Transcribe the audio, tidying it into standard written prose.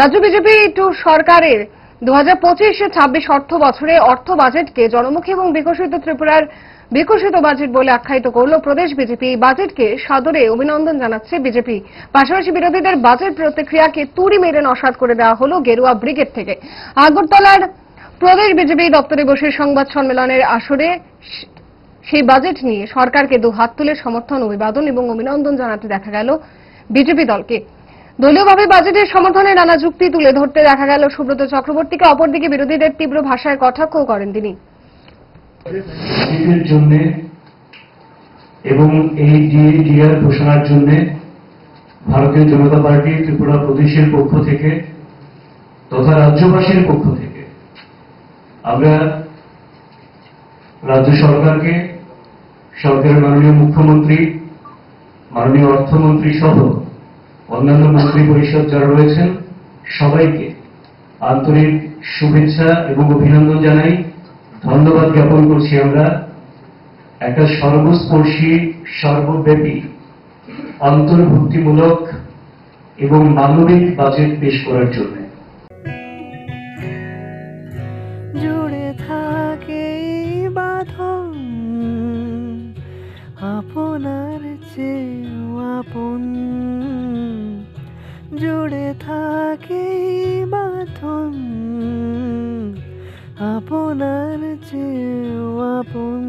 রাজ্য BJP two সরকারের 2025-26 অর্থ বছরে অর্থ বাজেটকে জনমুখী এবং বিকশিত ত্রিপুরার বিকশিত বাজেট বলে আখ্যায়িত করল প্রদেশ বিজেপি। বাজেটকে সাদরে অভিনন্দন জানাচ্ছে বিজেপি। পাশাপাশি বিরোধীদের বাজেট প্রতিক্রিয়াকে তুড়ি মেরে নস্যাৎ করে দেওয়া হল গেরুয়া ব্রিগেড থেকে। আগরতলার প্রদেশ বিজেপি দপ্তরে বসে সংবাদ সম্মেলনের আসরে সেই বাজেট নিয়ে সরকারকে দুহাত তুলে সমর্থন, অভিবাদন এবং অভিনন্দন জানাতে দেখা গেল বিজেপি দলকে। দলীয়ভাবে বাজেটের সমর্থনে নানা যুক্তি তুলে ধরতে দেখা গেল সুব্রত চক্রবর্তীকে। অপরদিকে বিরোধীদের তীব্র ভাষায় কটাক্ষ করেন তিনি। জন্য এবং এই ডিএডিআর ঘোষণার জন্য ভারতীয় জনতা পার্টি ত্রিপুরা প্রদেশের পক্ষ থেকে তথা রাজ্যবাসীর পক্ষ থেকে আমরা রাজ্য সরকারকে, সরকারের মাননীয় মুখ্যমন্ত্রী, মাননীয় অর্থমন্ত্রী সহ অন্যান্য মন্ত্রী পরিষদ যারা রয়েছেন সবাইকে আন্তরিক শুভেচ্ছা এবং অভিনন্দন জানাই, ধন্যবাদ জ্ঞাপন করছি। আমরা একটা সর্বস্পর্শী, সর্বব্যাপী, অন্তর্ভুক্তিমূলক এবং মানবিক বাজেট পেশ করার জন্য। জুড়ে থাকে বাঁধন আপনার চেয়েও আপন, জুড়ে থাকে বাঁধন আপনার চেয়েও আপন।